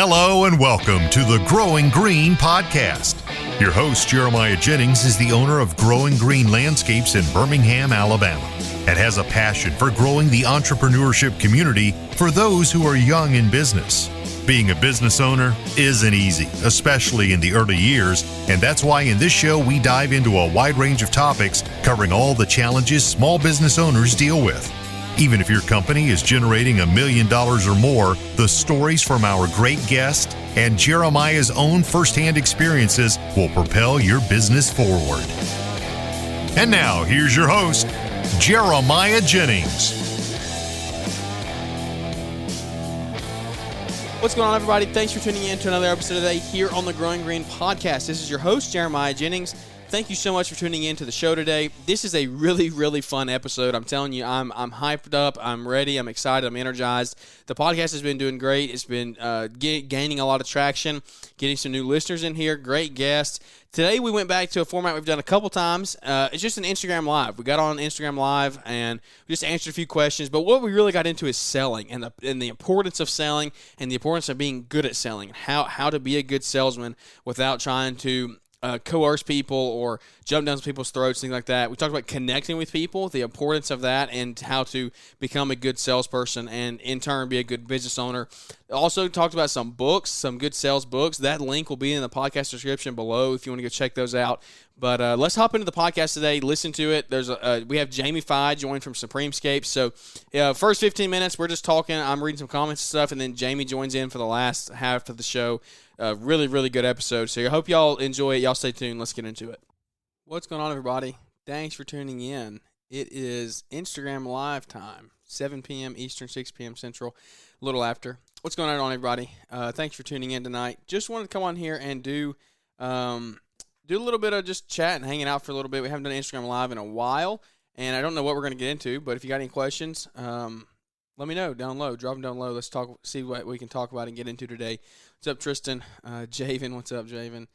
Hello and welcome to the Growing Green podcast. Your host, Jeremiah Jennings, is the owner of Growing Green Landscapes in Birmingham, Alabama, and has a passion for growing the entrepreneurship community for those who are young in business. Being a business owner isn't easy, especially in the early years, and that's why in this show we dive into a wide range of topics covering all the challenges small business owners deal with. Even if your company is generating $1 million or more, the stories from our great guest and Jeremiah's own firsthand experiences will propel your business forward. And now, here's your host, Jeremiah Jennings. What's going on, everybody? Thanks for tuning in to another episode today here on the Growing Green podcast. This is your host, Jeremiah Jennings. Thank you so much for tuning in to the show today. This is a really, really fun episode. I'm telling you, I'm hyped up. I'm ready. I'm excited. I'm energized. The podcast has been doing great. It's been gaining a lot of traction, getting some new listeners in here. Great guests. Today, we went back to a format we've done a couple times. It's just an Instagram Live. We got on Instagram Live, and we just answered a few questions. But what we really got into is selling and the importance of selling and the importance of being good at selling, and how to be a good salesman without trying to coerce people or jump down people's throats, things like that. We talked about connecting with people, the importance of that, and how to become a good salesperson and, in turn, be a good business owner. Also talked about some books, some good sales books. That link will be in the podcast description below if you want to go check those out. But let's hop into the podcast today. Listen to it. We have Jamie Fye joined from Supreme Scapes. So first 15 minutes, we're just talking. I'm reading some comments and stuff, and then Jamie joins in for the last half of the show. Really, really good episode. So I hope y'all enjoy it. Y'all stay tuned. Let's get into it. What's going on, everybody? Thanks for tuning in. It is Instagram Live time, 7 p.m. Eastern, 6 p.m. Central, a little after. What's going on, everybody? Thanks for tuning in tonight. Just wanted to come on here and do a little bit of just chat and hanging out for a little bit. We haven't done Instagram Live in a while, and I don't know what we're going to get into, but if you got any questions, let me know down low. Drop them down low. Let's talk. See what we can talk about and get into today. What's up, Tristan? Javen, what's up, Javen?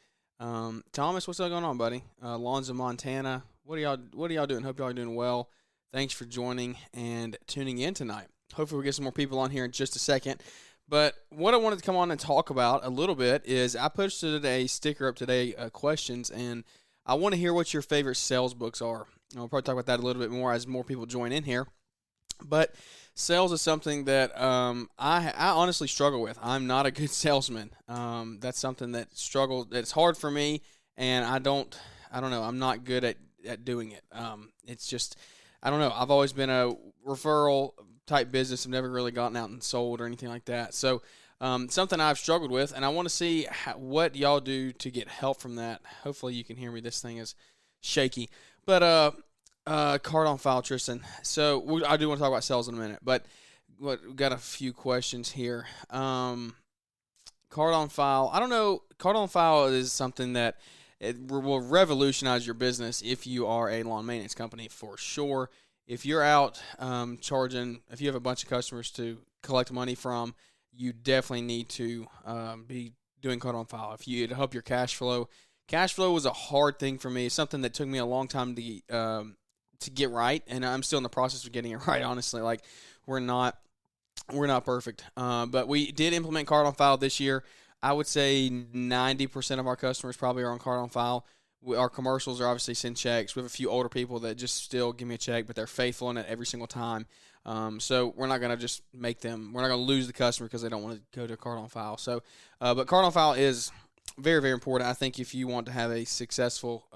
Thomas, what's going on, buddy? Lonzo, Montana. What are y'all doing? Hope y'all are doing well. Thanks for joining and tuning in tonight. Hopefully, we'll get some more people on here in just a second. But what I wanted to come on and talk about a little bit is I posted a sticker up today, questions, and I want to hear what your favorite sales books are. I'll probably talk about that a little bit more as more people join in here. But sales is something that I honestly struggle with. I'm not a good salesman. That's something that's hard for me, and I don't know. I'm not good at doing it. It's just, I don't know. I've always been a referral type business. I've never really gotten out and sold or anything like that. So something I've struggled with, and I want to see what y'all do to get help from that. Hopefully you can hear me. This thing is shaky. But card on file, Tristan. So I do want to talk about sales in a minute, but we've got a few questions here. Card on file. I don't know. Card on file is something that it will revolutionize your business if you are a lawn maintenance company, for sure. If you're out charging, if you have a bunch of customers to collect money from, you definitely need to be doing card on file. To help your cash flow. Cash flow was a hard thing for me. It's something that took me a long time to get right, and I'm still in the process of getting it right, honestly. Like, we're not perfect. But we did implement card on file this year. I would say 90% of our customers probably are on card on file. Our commercials are obviously send checks. We have a few older people that just still give me a check, but they're faithful in it every single time. So we're not going to just we're not going to lose the customer because they don't want to go to card on file. So, but card on file is very, very important. I think if you want to have a successful,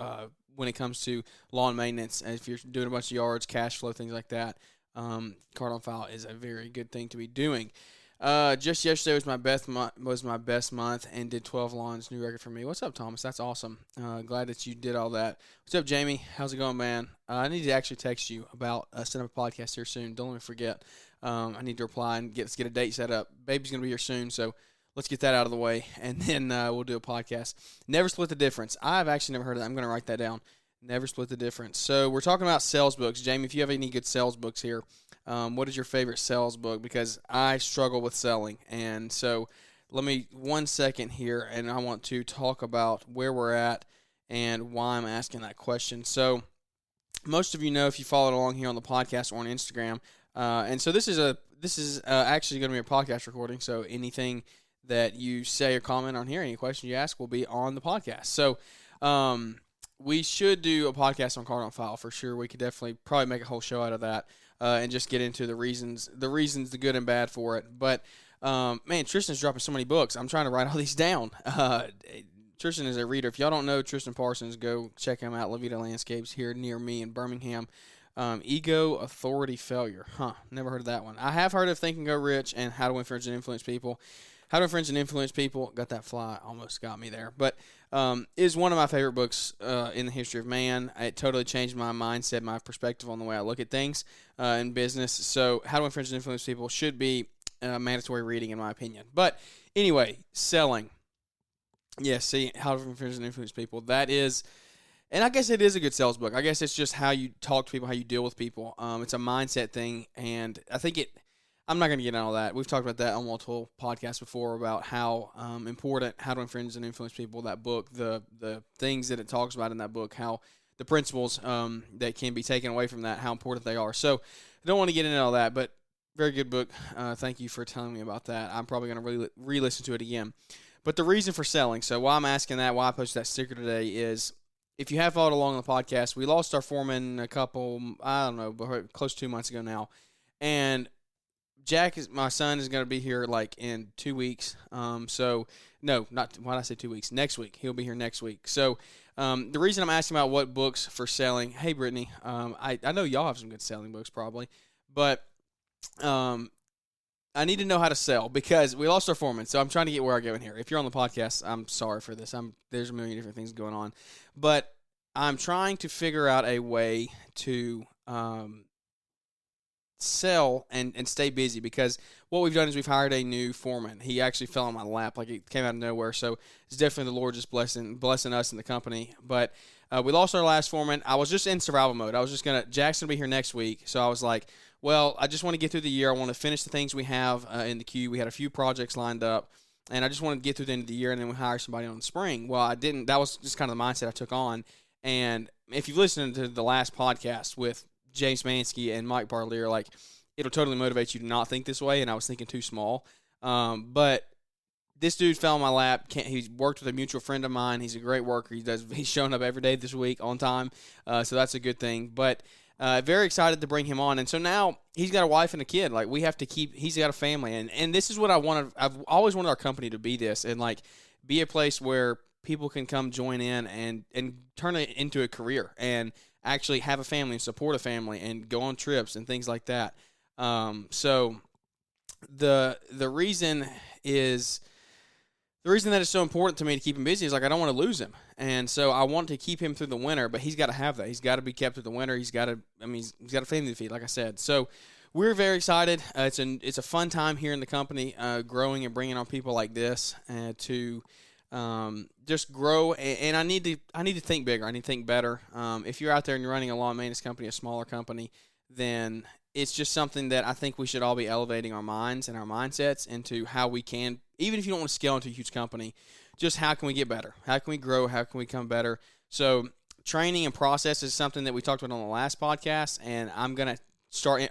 when it comes to lawn maintenance, and if you're doing a bunch of yards, cash flow, things like that, card on file is a very good thing to be doing. Just yesterday was my best month and did 12 lawns, new record for me. What's up, Thomas? That's awesome. Glad that you did all that. What's up, Jamie? How's it going, man? I need to actually text you about setting up a podcast here soon. Don't let me forget. I need to reply and let's get a date set up. Baby's gonna be here soon, so let's get that out of the way, and then we'll do a podcast. Never split the difference. I've actually never heard of that. I'm gonna write that down. Never split the difference. So we're talking about sales books. Jamie, if you have any good sales books here, what is your favorite sales book? Because I struggle with selling. And so let me 1 second here, and I want to talk about where we're at and why I'm asking that question. So most of you know, if you followed along here on the podcast or on Instagram, and so this is actually going to be a podcast recording, so anything that you say or comment on here. Any questions you ask will be on the podcast. So we should do a podcast on Card on File for sure. We could definitely probably make a whole show out of that and just get into the reasons, the good and bad for it. But man, Tristan's dropping so many books. I'm trying to write all these down. Tristan is a reader. If y'all don't know Tristan Parsons, go check him out. Levita Landscapes here near me in Birmingham. Ego, Authority, Failure. Never heard of that one. I have heard of Think and Go Rich and How to Influence and Influence People. How to Influence and Influence People. Got that fly. Almost got me there. But is one of my favorite books in the history of man. It totally changed my mindset, my perspective on the way I look at things in business. So How to Influence and Influence People should be mandatory reading in my opinion. But anyway, selling. Yeah, see, How to Influence and Influence People. That is... And I guess it is a good sales book. I guess it's just how you talk to people, how you deal with people. It's a mindset thing, and I think I'm not going to get into all that. We've talked about that on multiple podcasts before about how important How to Influence and Influence People, that book, the things that it talks about in that book, how the principles that can be taken away from that, how important they are. So I don't want to get into all that, but very good book. Thank you for telling me about that. I'm probably going to re-listen to it again. But the reason for selling, so why I'm asking that, why I posted that sticker today is, if you have followed along the podcast, we lost our foreman close to 2 months ago now. And Jack, my son, is going to be here like in 2 weeks. Why did I say 2 weeks? Next week. He'll be here next week. So the reason I'm asking about what books for selling, hey, Brittany, I know y'all have some good selling books probably, but I need to know how to sell because we lost our foreman. So I'm trying to get where I go in here. If you're on the podcast, I'm sorry for this. There's a million different things going on. But I'm trying to figure out a way to sell and stay busy because what we've done is we've hired a new foreman. He actually fell on my lap. Like it came out of nowhere. So it's definitely the Lord just blessing us in the company. But we lost our last foreman. I was just in survival mode. I was just Jackson will be here next week. So I was like, well, I just want to get through the year. I want to finish the things we have in the queue. We had a few projects lined up, and I just wanted to get through the end of the year, and then we hire somebody on the spring. Well, I didn't. That was just kind of the mindset I took on. And if you've listened to the last podcast with James Mansky and Mike Barlier, like it'll totally motivate you to not think this way, and I was thinking too small. But this dude fell on my lap. He's worked with a mutual friend of mine. He's a great worker. He's showing up every day this week on time, so that's a good thing. But very excited to bring him on. And so now he's got a wife and a kid. Like we have to he's got a family. And this is what I wanted. I've always wanted our company to be this and like be a place where people can come join in and turn it into a career and actually have a family and support a family and go on trips and things like that. So the reason that it's so important to me to keep him busy is like I don't want to lose him, and so I want to keep him through the winter. But he's got to have that. He's got to be kept through the winter. He's got a family to feed, like I said. So we're very excited. It's a fun time here in the company, growing and bringing on people like this to just grow. And I need to think bigger. I need to think better. If you're out there and you're running a lawn maintenance company, a smaller company, then it's just something that I think we should all be elevating our minds and our mindsets into how we can. Even if you don't want to scale into a huge company, just how can we get better? How can we grow? How can we become better? So training and process is something that we talked about on the last podcast, and I'm going to start.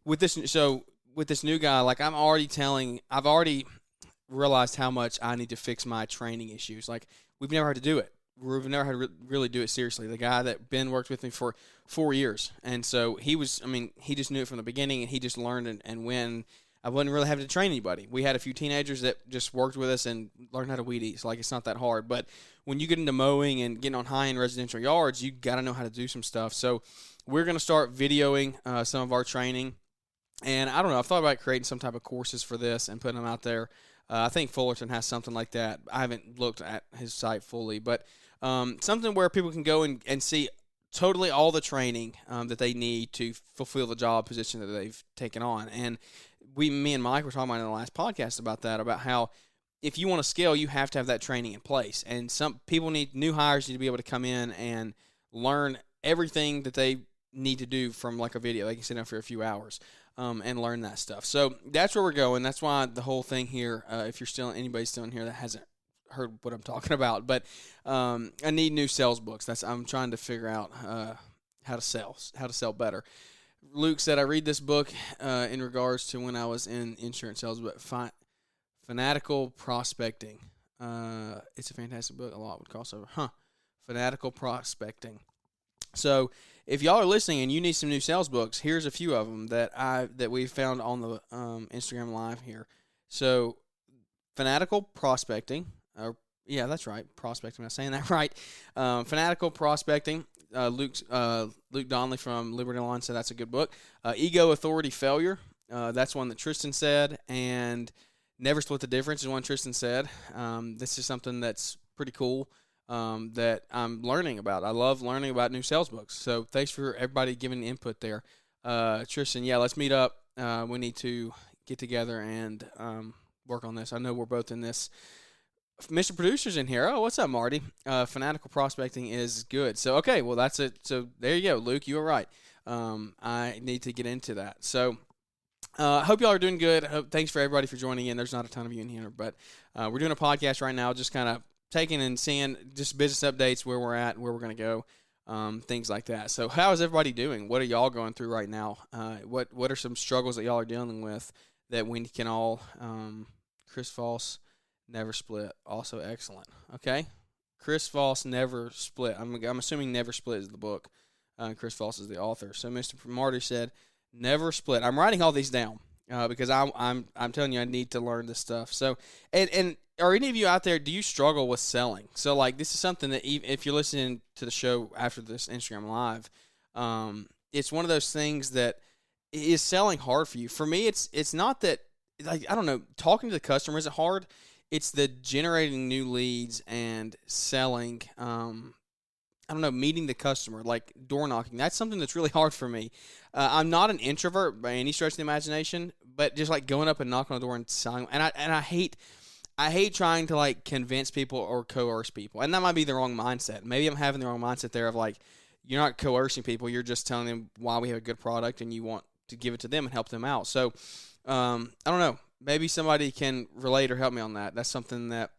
With this new guy, like I've already realized how much I need to fix my training issues. Like we've never had to do it. We've never had to really do it seriously. The guy that Ben worked with me for 4 years, and so he just knew it from the beginning, and he just learned and when I wasn't really having to train anybody. We had a few teenagers that just worked with us and learned how to weed eat. So like it's not that hard. But when you get into mowing and getting on high-end residential yards, you got to know how to do some stuff. So we're going to start videoing some of our training. And I don't know. I've thought about creating some type of courses for this and putting them out there. I think Fullerton has something like that. I haven't looked at his site fully. But something where people can go and see totally all the training that they need to fulfill the job position that they've taken on. And me and Mike were talking about in the last podcast about how if you want to scale, you have to have that training in place. And some people new hires need to be able to come in and learn everything that they need to do from like a video. They can sit down for a few hours and learn that stuff. So that's where we're going. That's why the whole thing here, if you're anybody's still in here that hasn't heard what I'm talking about, but I need new sales books. I'm trying to figure out how to sell better. Luke said I read this book in regards to when I was in insurance sales, but Fanatical Prospecting. It's a fantastic book. A lot would cross over. Fanatical Prospecting. So if y'all are listening and you need some new sales books, here's a few of them that we found on the Instagram Live here. So Fanatical Prospecting. Yeah, that's right. Prospecting. Am I saying that right? Fanatical Prospecting. Luke Donnelly from Liberty Online said that's a good book. Ego, Authority, Failure. That's one that Tristan said. And Never Split the Difference is one Tristan said. This is something that's pretty cool that I'm learning about. I love learning about new sales books. So thanks for everybody giving input there. Tristan, yeah, let's meet up. We need to get together and work on this. I know we're both in this. Mr. Producer's in here. Oh, what's up, Marty? Fanatical Prospecting is good. So, okay, well, that's it. So, there you go, Luke. You were right. I need to get into that. So, I hope y'all are doing good. Thanks for everybody for joining in. There's not a ton of you in here, but we're doing a podcast right now, just kind of taking and seeing just business updates, where we're at, where we're going to go, things like that. So, how is everybody doing? What are y'all going through right now? What are some struggles that y'all are dealing with that we can all Chris Foss, Never Split, also excellent. Okay, Chris Foss, Never Split. I'm assuming Never Split is the book. Chris Foss is the author. So Mr. Marty said, Never Split. I'm writing all these down because I'm telling you I need to learn this stuff. So and are any of you out there? Do you struggle with selling? So like this is something that if you're listening to the show after this Instagram Live, it's one of those things that is selling hard for you. For me, it's not that like I don't know. Talking to the customer isn't hard. It's the generating new leads and selling, I don't know, meeting the customer, like door knocking. That's something that's really hard for me. I'm not an introvert by any stretch of the imagination, but just like going up and knocking on the door and selling. And I hate trying to like convince people or coerce people. And that might be the wrong mindset. Maybe I'm having the wrong mindset there of like, you're not coercing people. You're just telling them why we have a good product and you want to give it to them and help them out. So, I don't know. Maybe somebody can relate or help me on that. That's something that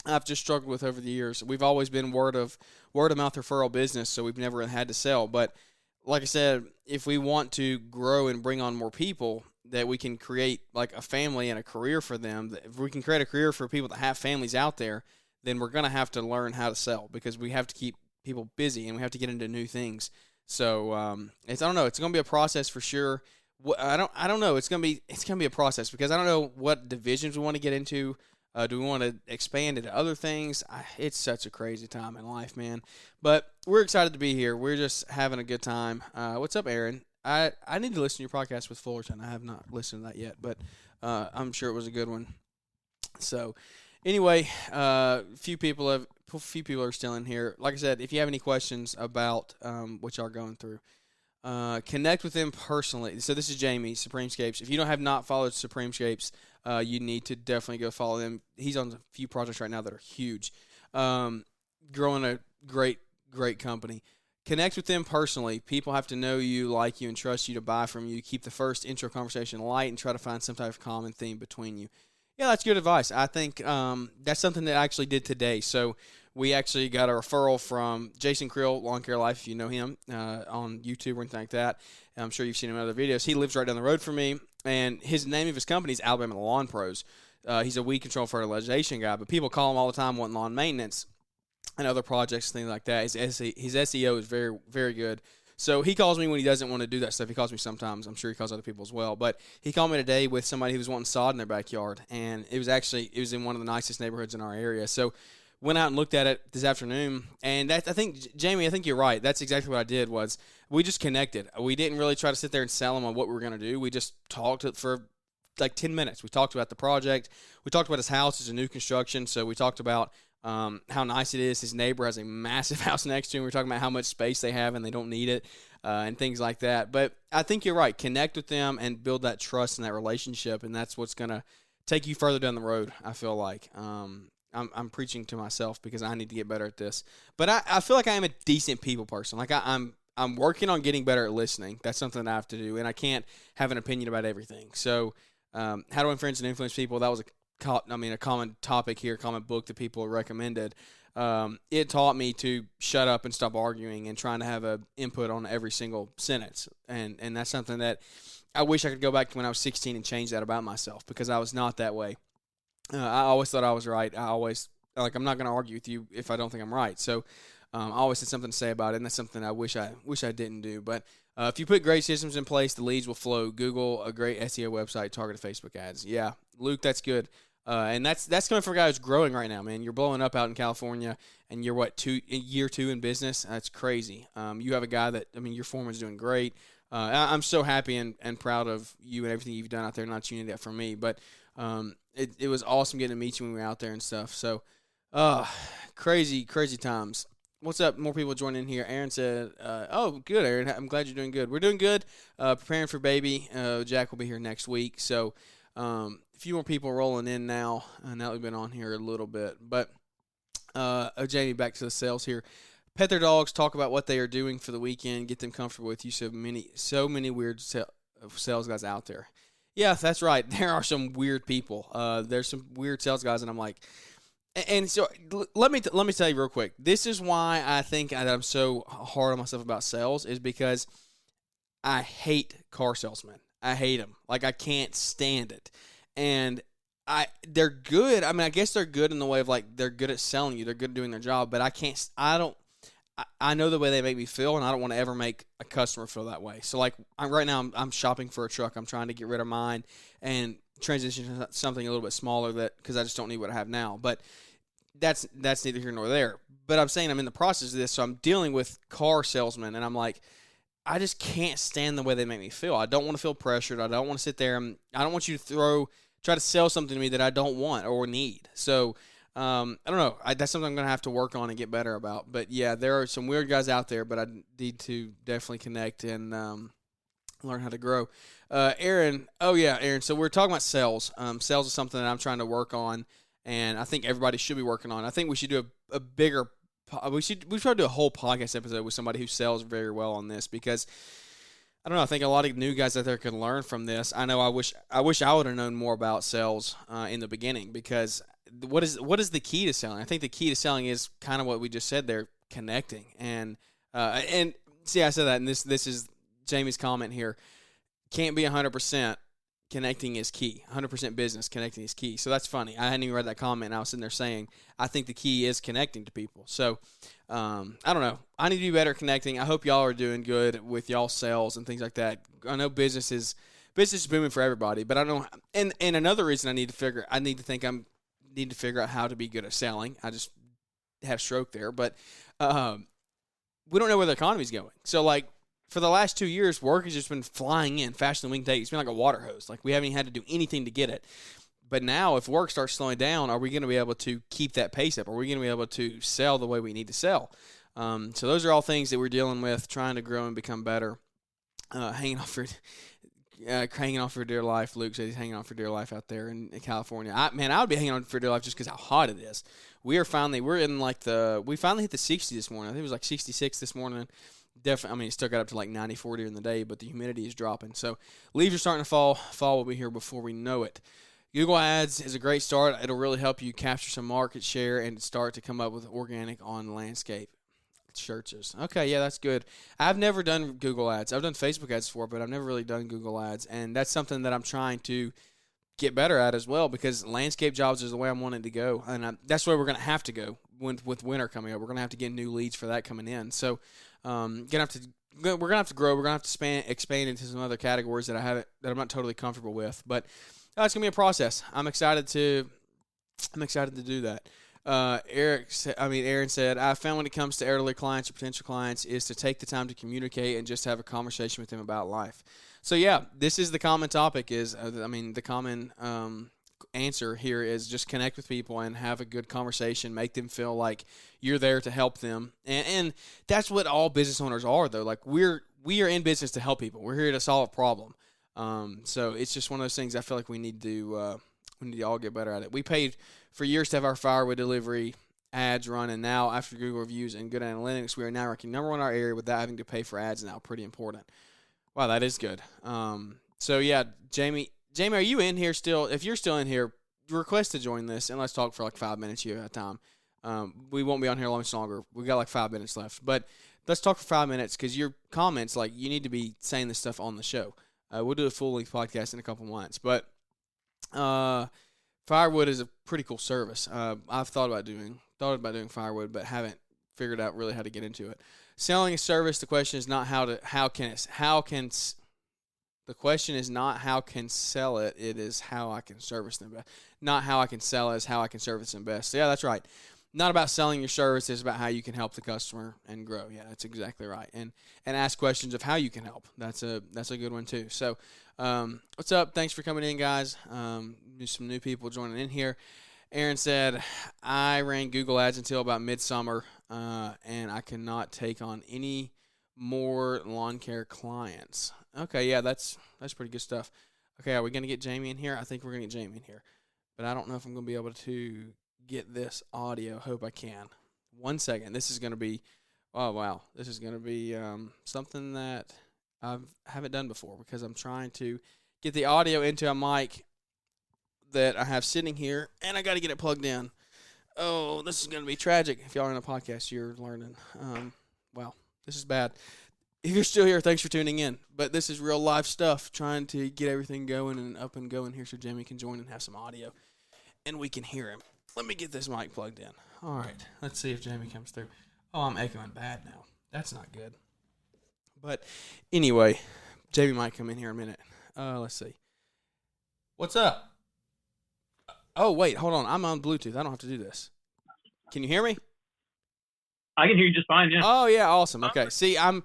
I've just struggled with over the years. We've always been word of mouth referral business, so we've never had to sell. But like I said, if we want to grow and bring on more people, that we can create like a family and a career for them. If we can create a career for people that have families out there, then we're going to have to learn how to sell because we have to keep people busy and we have to get into new things. So I don't know. It's going to be a process for sure. I don't know. It's gonna be a process because I don't know what divisions we want to get into. Do we want to expand into other things? It's such a crazy time in life, man. But we're excited to be here. We're just having a good time. What's up, Aaron? I need to listen to your podcast with Fullerton. I have not listened to that yet, but I'm sure it was a good one. So anyway, few people are still in here. Like I said, if you have any questions about what y'all are going through. Connect with them personally. So this is Jamie, Supreme Scapes. If you have not followed Supreme Scapes, you need to definitely go follow them. He's on a few projects right now that are huge. Growing a great company. Connect with them personally. People have to know you, like you, and trust you to buy from you. Keep the first intro conversation light and try to find some type of common theme between you. Yeah, that's good advice. I think that's something that I actually did today. So we actually got a referral from Jason Creel, Lawn Care Life, if you know him, on YouTube or anything like that. I'm sure you've seen him in other videos. He lives right down the road from me, and his name of his company is Alabama Lawn Pros. He's a weed control fertilization guy, but people call him all the time wanting lawn maintenance and other projects, things like that. His SEO is very, very good. So he calls me when he doesn't want to do that stuff. He calls me sometimes. I'm sure he calls other people as well. But he called me today with somebody who was wanting sod in their backyard, and it was in one of the nicest neighborhoods in our area. So went out and looked at it this afternoon, and I think, Jamie, I think you're right. That's exactly what I did was we just connected. We didn't really try to sit there and sell him on what we were going to do. We just talked for like 10 minutes. We talked about the project. We talked about his house. It's a new construction, so we talked about how nice it is. His neighbor has a massive house next to him. We're talking about how much space they have and they don't need it and things like that. But I think you're right. Connect with them and build that trust and that relationship, and that's what's going to take you further down the road, I feel like. I'm preaching to myself because I need to get better at this. But I feel like I am a decent people person. Like I'm working on getting better at listening. That's something that I have to do, and I can't have an opinion about everything. So how to win friends and influence people, that was a common topic here, common book that people recommended. It taught me to shut up and stop arguing and trying to have an input on every single sentence. And that's something that I wish I could go back to when I was 16 and change that about myself because I was not that way. I always thought I was right. I'm not going to argue with you if I don't think I'm right. So I always had something to say about it, and that's something I wish I didn't do. But if you put great systems in place, the leads will flow. Google, a great SEO website, targeted Facebook ads. Yeah, Luke, that's good. And that's coming from a guy who's growing right now, man. You're blowing up out in California, and you're year 2 in business. That's crazy. You have a guy your foreman's doing great. I'm so happy and proud of you and everything you've done out there. Not you need that from me, but it was awesome getting to meet you when we were out there and stuff. So, crazy times. What's up? More people joining in here. Aaron said, oh, good, Aaron. I'm glad you're doing good. We're doing good. Preparing for baby. Jack will be here next week. So, a few more people rolling in now. Now that we've been on here a little bit. But, Jamie, back to the sales here. Pet their dogs, talk about what they are doing for the weekend, get them comfortable with you. So many weird sales guys out there. Yeah, that's right. There are some weird people. There's some weird sales guys, and I'm like, and so let me tell you real quick. This is why I think that I'm so hard on myself about sales, is because I hate car salesmen. I hate them. Like, I can't stand it. And they're good. I guess they're good in the way of, like, they're good at selling you. They're good at doing their job. But I know the way they make me feel, and I don't want to ever make a customer feel that way. So, like, right now I'm shopping for a truck. I'm trying to get rid of mine and transition to something a little bit smaller because I just don't need what I have now. But that's neither here nor there. But I'm saying I'm in the process of this, so I'm dealing with car salesmen, and I'm like, I just can't stand the way they make me feel. I don't want to feel pressured. I don't want to sit there and I don't want you to try to sell something to me that I don't want or need. So, I don't know. That's something I'm going to have to work on and get better about. But, yeah, there are some weird guys out there, but I need to definitely connect and learn how to grow. Aaron, so we're talking about sales. Sales is something that I'm trying to work on, and I think everybody should be working on. I think we should do a bigger we try to do a whole podcast episode with somebody who sells very well on this, because I don't know. I think a lot of new guys out there can learn from this. I know. I wish I would have known more about sales in the beginning, because what is the key to selling? I think the key to selling is kind of what we just said there, connecting. And see, I said that, and this is Jamie's comment here. Can't be 100%. Connecting is key. 100% business, connecting is key. So that's funny. I hadn't even read that comment, and I was sitting there saying, I think the key is connecting to people. So, I don't know. I need to be better at connecting. I hope y'all are doing good with y'all sales and things like that. I know business is booming for everybody, but I don't know. And another reason I need to figure out how to be good at selling. I just have stroke there, but we don't know where the economy's going. So, like, for the last 2 years, work has just been flying in faster than we can take. It's been like a water hose. Like, we haven't even had to do anything to get it. But now, if work starts slowing down, are we going to be able to keep that pace up? Are we going to be able to sell the way we need to sell? So those are all things that we're dealing with, trying to grow and become better. Hanging on for dear life. Luke said he's hanging on for dear life out there in California. I would be hanging on for dear life just because how hot it is. We finally hit the 60 this morning. I think it was like 66 this morning. Definitely, it still got up to like 94 during the day, but the humidity is dropping. So leaves are starting to fall. Fall will be here before we know it. Google Ads is a great start. It'll really help you capture some market share and start to come up with organic on landscape churches. Okay, yeah, that's good. I've never done Google Ads. I've done Facebook ads before, but I've never really done Google Ads, and that's something that I'm trying to get better at as well, because landscape jobs is the way I'm wanting to go, and that's where we're going to have to go with winter coming up. We're going to have to get new leads for that coming in. So we're going to have to grow. We're going to have to expand into some other categories that I'm not totally comfortable with, but it's going to be a process. I'm excited to do that. Aaron said, I found when it comes to elderly clients or potential clients is to take the time to communicate and just have a conversation with them about life. So yeah, this is the common topic the common answer here is just connect with people and have a good conversation, make them feel like you're there to help them. And that's what all business owners are, though. Like, we are in business to help people. We're here to solve a problem. So it's just one of those things I feel like we need to all get better at it. We paid for years to have our firewood delivery ads run, and now after Google reviews and good analytics, we are now ranking number one in our area without having to pay for ads now. Pretty important. Wow, that is good. So yeah, Jamie, are you in here still? If you're still in here, request to join this, and let's talk for like 5 minutes here at a time. We won't be on here much longer. We got like 5 minutes left, but let's talk for 5 minutes, because your comments, like, you need to be saying this stuff on the show. We'll do a full length podcast in a couple months, but Firewood is a pretty cool service. I've thought about doing firewood, but haven't figured out really how to get into it. Selling a service, the question is not the question is not how can sell it. It is how I can service them best. Not how I can sell it, is how I can service them best. So yeah, that's right. Not about selling your service. It's about how you can help the customer and grow. Yeah, that's exactly right. And ask questions of how you can help. That's a good one too. So, what's up? Thanks for coming in, guys. Some new people joining in here. Aaron said, I ran Google Ads until about midsummer, and I cannot take on any more lawn care clients. Okay, yeah, that's pretty good stuff. Okay, are we going to get Jamie in here? I think we're going to get Jamie in here. But I don't know if I'm going to be able to get this audio. Hope I can. 1 second. This is going to be, oh, wow. This is going to be something that I haven't done before because I'm trying to get the audio into a mic that I have sitting here, and I got to get it plugged in. Oh, this is going to be tragic. If y'all are in a podcast, you're learning. Wow, this is bad. If you're still here, thanks for tuning in. But this is real life stuff, trying to get everything going and up and going here so Jamie can join and have some audio, and we can hear him. Let me get this mic plugged in. All right, let's see if Jamie comes through. Oh, I'm echoing bad now. That's not good. But anyway, Jamie might come in here in a minute. Let's see. What's up? Oh, wait, hold on. I'm on Bluetooth. I don't have to do this. Can you hear me? I can hear you just fine, yeah. Oh, yeah, awesome. Okay, see, I'm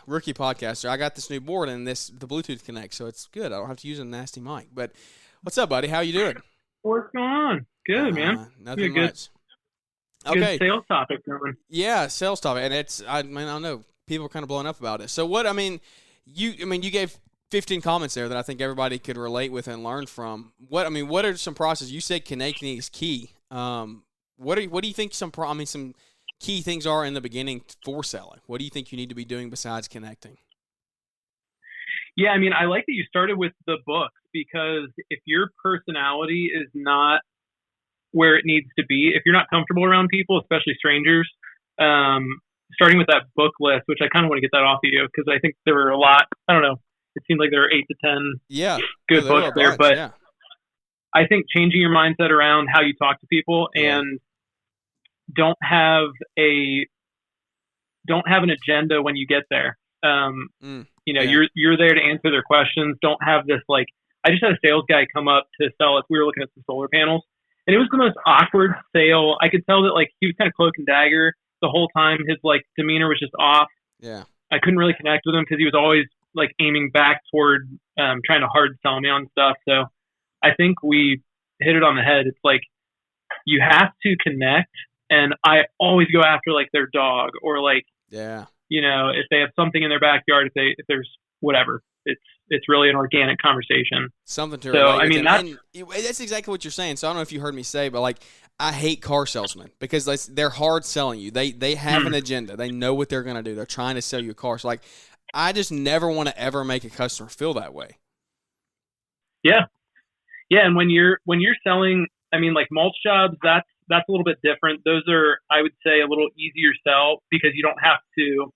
rookie podcaster. I got this new board and the Bluetooth connects, so it's good. I don't have to use a nasty mic. But what's up, buddy? How you doing? What's going on? Good, man. Nothing good. much. Okay. Good sales topic going. Yeah, sales topic, and I don't know. People are kind of blowing up about it. So what? You gave 15 comments there that I think everybody could relate with and learn from. What are some processes? You said connecting is key. What do you think some key things are in the beginning for selling? What do you think you need to be doing besides connecting? Yeah, I like that you started with the books, because if your personality is not where it needs to be, if you're not comfortable around people, especially strangers, starting with that book list, which I kind of want to get that off of you, because I think there were a lot, I don't know, it seemed like there were 8 to 10 good books there, but yeah. I think changing your mindset around how you talk to people and don't have an agenda when you get there. You're there to answer their questions. Don't have this, like, I just had a sales guy come up to sell us. We were looking at some solar panels, and it was the most awkward sale. I could tell that, like, he was kind of cloak and dagger the whole time. His, like, demeanor was just off. Yeah. I couldn't really connect with him because he was always, like, aiming back toward trying to hard sell me on stuff. So I think we hit it on the head. It's like, you have to connect, and I always go after, like, their dog, or, like, if they have something in their backyard, if there's whatever, it's really an organic conversation. Something to relate with. That's exactly what you're saying. So I don't know if you heard me say, but, like, I hate car salesmen because they're hard selling you. They have an agenda. They know what they're going to do. They're trying to sell you a car. So, like, I just never want to ever make a customer feel that way. Yeah. Yeah. And when you're selling, like, mulch jobs, that's a little bit different. Those are, I would say, a little easier sell because you don't have to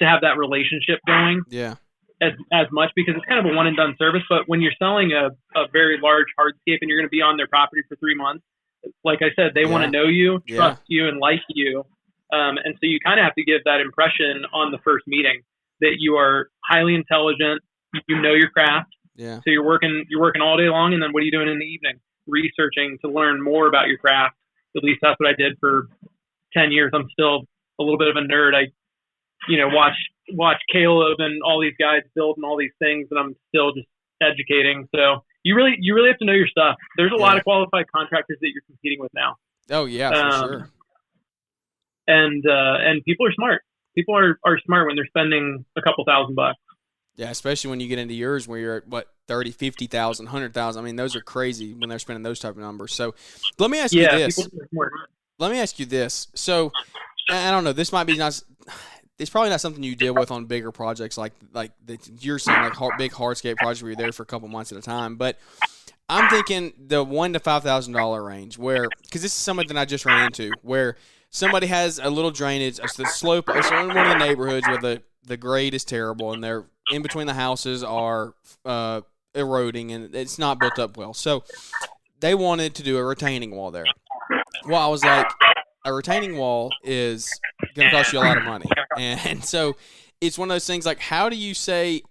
have that relationship going as much, because it's kind of a one and done service. But when you're selling a very large hardscape and you're going to be on their property for 3 months, like I said, they want to know you, trust you, and like you. And so you kind of have to give that impression on the first meeting that you are highly intelligent, you know your craft. Yeah. So you're working all day long, and then what are you doing in the evening? Researching to learn more about your craft. At least that's what I did for 10 years. I'm still a little bit of a nerd. I, watch Caleb and all these guys building all these things, and I'm still just educating. So you really have to know your stuff. There's a lot of qualified contractors that you're competing with now. Oh yeah, for sure. And people are smart. People are smart when they're spending a couple $1,000. Yeah, especially when you get into yours where you're at, 30, 50,000, 100,000. Those are crazy when they're spending those type of numbers. So let me ask you this. Let me ask you this. So I don't know. This might be not. It's probably not something you deal with on bigger projects like you're saying, like big hardscape projects where you're there for a couple months at a time. But I'm thinking the $1,000 to $5,000 range, where, because this is something I just ran into, where somebody has a little drainage, the slope. It's in one of the neighborhoods where the grade is terrible, and they're in between the houses are eroding and it's not built up well. So they wanted to do a retaining wall there. Well, I was like, a retaining wall is going to cost you a lot of money. And so it's one of those things like, how do you pitch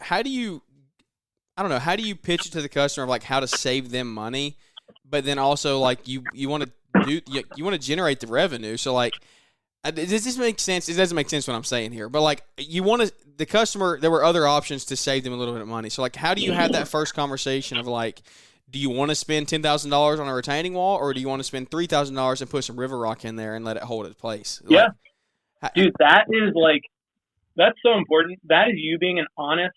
it to the customer of like how to save them money, but then also like you want to generate the revenue. So like, does this make sense? It doesn't make sense what I'm saying here, but like the customer, there were other options to save them a little bit of money. So like, how do you have that first conversation of like, do you want to spend $10,000 on a retaining wall, or do you want to spend $3,000 and put some river rock in there and let it hold its place? Yeah. Dude, that's so important. That is you being honest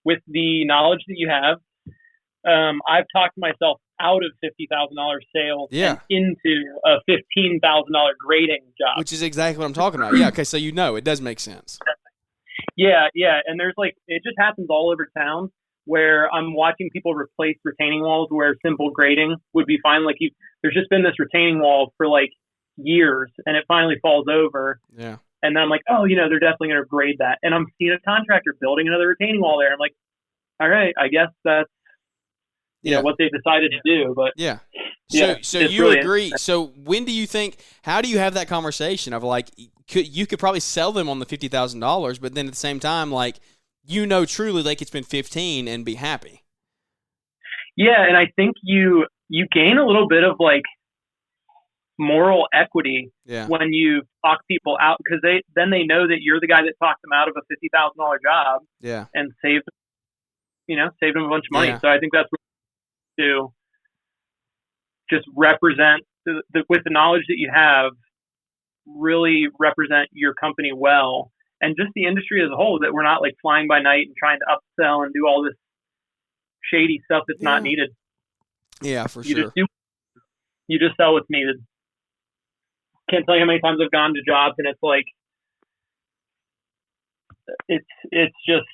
with the knowledge that you have. I've talked myself out of $50,000 sales and into a $15,000 grading job. Which is exactly what I'm talking about. Yeah, okay, so it does make sense. Yeah, and there's like, it just happens all over town where I'm watching people replace retaining walls where simple grading would be fine. Like there's just been this retaining wall for like years and it finally falls over. Yeah. And then I'm like, oh, they're definitely going to grade that. And I'm seeing a contractor building another retaining wall there. I'm like, all right, I guess that's what they decided to do. But so you really agree. So when do you think? How do you have that conversation of like, you could probably sell them on the $50,000, but then at the same time, like, truly they could spend 15 and be happy. Yeah, and I think you gain a little bit of like moral equity when you talk people out, because they know that you're the guy that talked them out of a $50,000 job and saved them a bunch of money. So I think that's what to just represent with the knowledge that you have, really represent your company well, and just the industry as a whole, that we're not like flying by night and trying to upsell and do all this shady stuff that's not needed. Yeah, for sure. You just sell what's needed. Can't tell you how many times I've gone to jobs and it's like, it's just,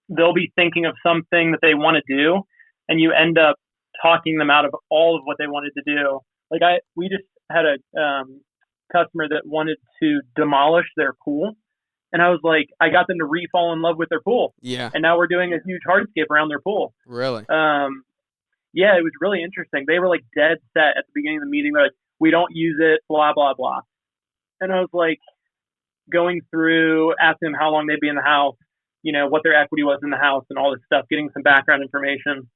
they'll be thinking of something that they want to do, and you end up talking them out of all of what they wanted to do. Like we just had a customer that wanted to demolish their pool, and I was like, I got them to fall in love with their pool. Yeah. And now we're doing a huge hardscape around their pool. Really? Yeah, it was really interesting. They were like dead set at the beginning of the meeting. They're like, we don't use it, blah, blah, blah. And I was like, going through, asking them how long they'd be in the house, what their equity was in the house and all this stuff, getting some background information.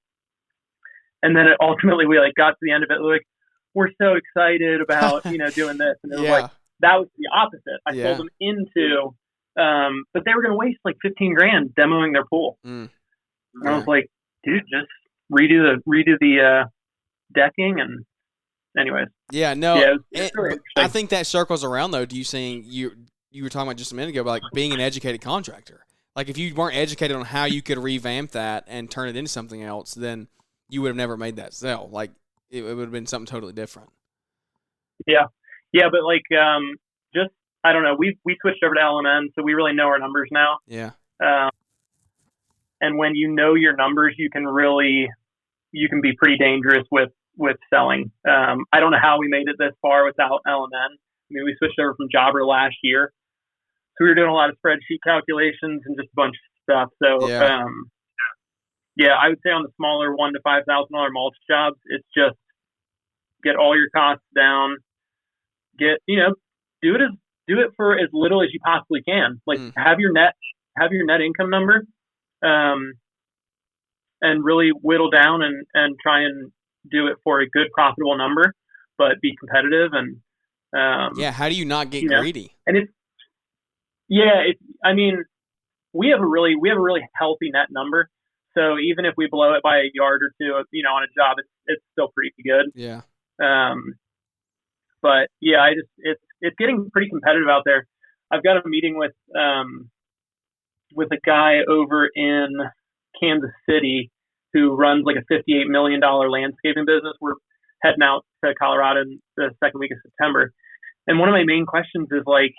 And then ultimately we like got to the end of it, like, we're so excited about, doing this. And it was like, that was the opposite. I sold them into, but they were going to waste like $15,000 demoing their pool. And I was like, dude, just redo the decking. And anyways. Yeah, no, really I think that circles around though. Do you saying you were talking about just a minute ago about like being an educated contractor? Like if you weren't educated on how you could revamp that and turn it into something else, then you would have never made that sale. Like it would have been something totally different. Yeah, but like just I don't know. We switched over to LMN, so we really know our numbers now. Yeah. And when you know your numbers, you can be pretty dangerous with selling. I don't know how we made it this far without LMN. I mean, we switched over from Jobber last year, so we were doing a lot of spreadsheet calculations and just a bunch of stuff. So, I would say on the smaller $1,000 to $5,000 mulch jobs, it's just get all your costs down. Do it for as little as you possibly can. Like have your net income number, and really whittle down and try and do it for a good profitable number, but be competitive and how do you not get greedy? And we have a really healthy net number. So even if we blow it by a yard or two, on a job, it's still pretty good. Yeah. But yeah, it's getting pretty competitive out there. I've got a meeting with a guy over in Kansas City who runs like a $58 million landscaping business. We're heading out to Colorado in the second week of September. And one of my main questions is like,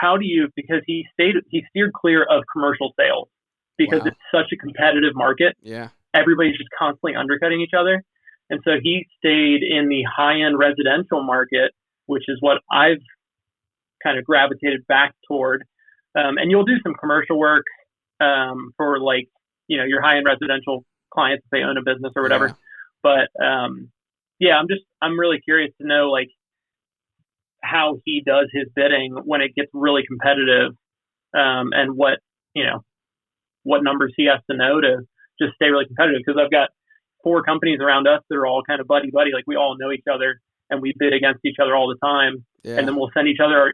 because he steered clear of commercial sales because it's such a competitive market. Yeah. Everybody's just constantly undercutting each other. And so he stayed in the high-end residential market, which is what I've kind of gravitated back toward. And you'll do some commercial work for like your high-end residential clients if they own a business or whatever. Yeah. But yeah, I'm really curious to know like how he does his bidding when it gets really competitive, and what numbers he has to know to just stay really competitive. Because I've got 4 companies around us that are all kind of buddy, like we all know each other and we bid against each other all the time. Yeah. And then we'll send each other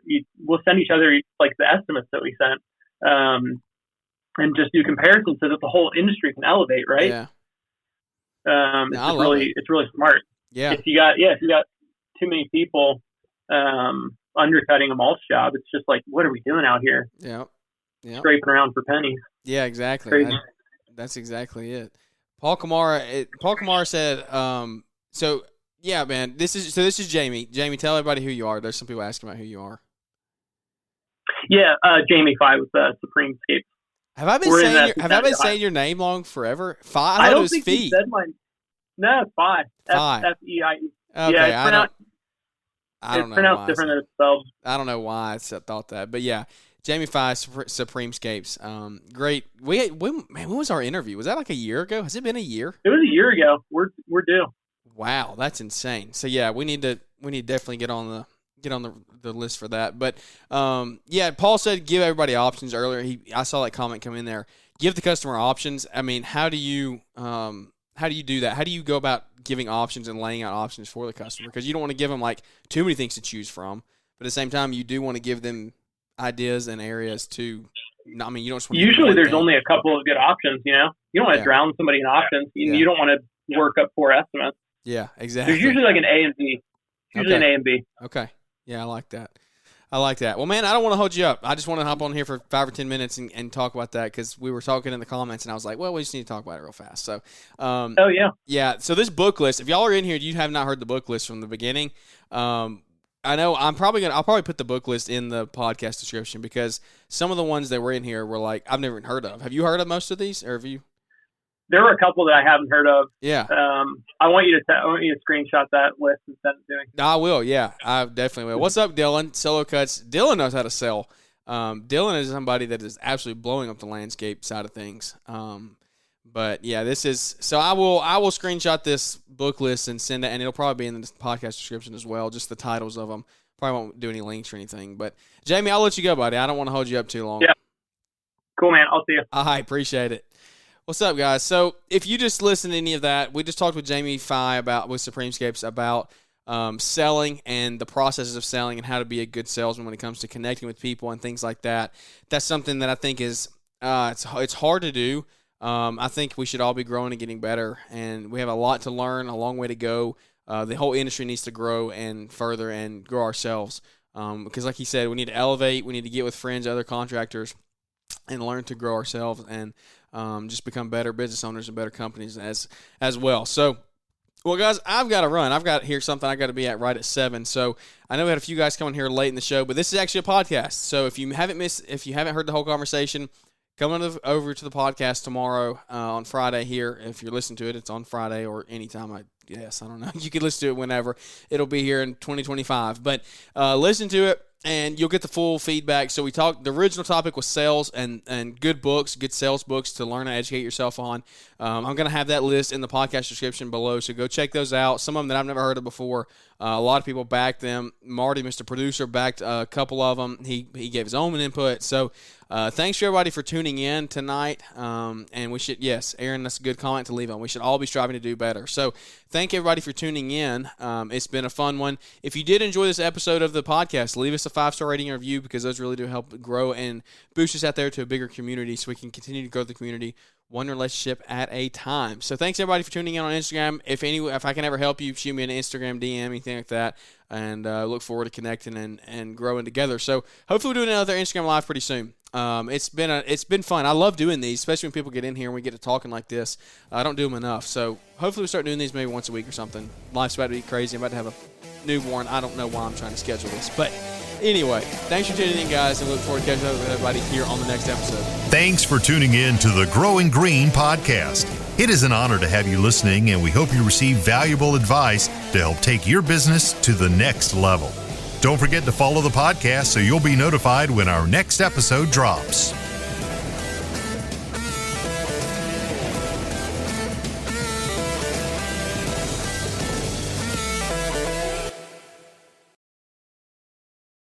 like the estimates that we sent, and just do comparisons so that the whole industry can elevate, right? Yeah. It's really smart. Yeah. If you got too many people undercutting a mulch job, it's just like, what are we doing out here? Yeah. Yeah. Scraping around for pennies. Yeah, exactly. Crazy. That's exactly it. Paul Kamara said, so yeah, man, this is Jamie. Jamie, tell everybody who you are. There's some people asking about who you are. Yeah, Jamie Phi with Supreme Scapes. Have I been saying your name long forever? Phi? I don't it think was you said mine. No, it's Phi. Phi. F-E-I-E. Okay, Yeah, I don't know. It's pronounced different than it's spelled. I don't know why I thought that, but yeah, Jamie Phi, Supreme Scapes. Great. When was our interview? Was that like a year ago? Has it been a year? It was a year ago. We're due. Wow, that's insane. So yeah, we need to definitely get on the list for that. But yeah, Paul said give everybody options earlier. I saw that comment come in there. Give the customer options. I mean, how do you do that? How do you go about giving options and laying out options for the customer? Because you don't want to give them like too many things to choose from, but at the same time, you do want to give them ideas and areas to. I mean, you don't just want to usually there's only a couple of good options. You don't want to drown somebody in options. You don't want to work up 4 estimates. Yeah, exactly. There's usually like an A and B. Usually an A and B. Okay. Yeah, I like that. Well, man, I don't want to hold you up. I just want to hop on here for 5 or 10 minutes and talk about that because we were talking in the comments, and I was like, well, we just need to talk about it real fast. So, oh, yeah. Yeah, so this book list, if y'all are in here, you have not heard the book list from the beginning. I know I'll probably put the book list in the podcast description because some of the ones that were in here were like, I've never even heard of. Have you heard of most of these, or have you? There were a couple that I haven't heard of. Yeah. I want you to screenshot that list and send it to me. I will. Yeah, I definitely will. What's up, Dylan? Solo Cuts. Dylan knows how to sell. Dylan is somebody that is absolutely blowing up the landscape side of things. But yeah, this is so. I will screenshot this book list and send it, and it'll probably be in the podcast description as well. Just the titles of them. Probably won't do any links or anything. But Jamie, I'll let you go, buddy. I don't want to hold you up too long. Yeah. Cool, man. I'll see you. I appreciate it. What's up, guys? So if you just listened to any of that, we just talked with Jamie Phi with Supreme Scapes about selling and the processes of selling and how to be a good salesman when it comes to connecting with people and things like that. That's something that I think is it's hard to do. I think we should all be growing and getting better, and we have a lot to learn, a long way to go. The whole industry needs to grow and further and grow ourselves because, like he said, we need to elevate. We need to get with friends, other contractors, and learn to grow ourselves and just become better business owners and better companies as well. So, well, guys, I've got to run. I've got here something I got to be at right at 7. So I know we had a few guys coming here late in the show, but this is actually a podcast. So if you haven't heard the whole conversation, come on over to the podcast tomorrow on Friday here. If you're listening to it, it's on Friday or anytime, I guess. I don't know. You can listen to it whenever. It'll be here in 2025. But listen to it, and you'll get the full feedback. So the original topic was sales and good books, good sales books to learn and educate yourself on. I'm going to have that list in the podcast description below, so go check those out. Some of them that I've never heard of before. A lot of people backed them. Marty, Mr. Producer, backed a couple of them. He gave his own input. So thanks to everybody for tuning in tonight. And we should, yes, Aaron, that's a good comment to leave on. We should all be striving to do better. So thank everybody for tuning in. It's been a fun one. If you did enjoy this episode of the podcast, leave us a 5-star rating and review because those really do help grow and boost us out there to a bigger community so we can continue to grow the community one relationship at a time. So thanks everybody for tuning in on Instagram. If I can ever help you, shoot me an Instagram DM, anything like that, and look forward to connecting and growing together. So hopefully we're doing another Instagram live pretty soon. It's been fun. I love doing these, especially when people get in here and we get to talking like this. I don't do them enough, so hopefully we start doing these maybe once a week or something. Life's about to be crazy. I'm about to have a newborn. I don't know why I'm trying to schedule this, but anyway, thanks for tuning in, guys, and we look forward to catching up with everybody here on the next episode. Thanks for tuning in to the Growing Green podcast. It is an honor to have you listening, and we hope you receive valuable advice to help take your business to the next level. Don't forget to follow the podcast so you'll be notified when our next episode drops.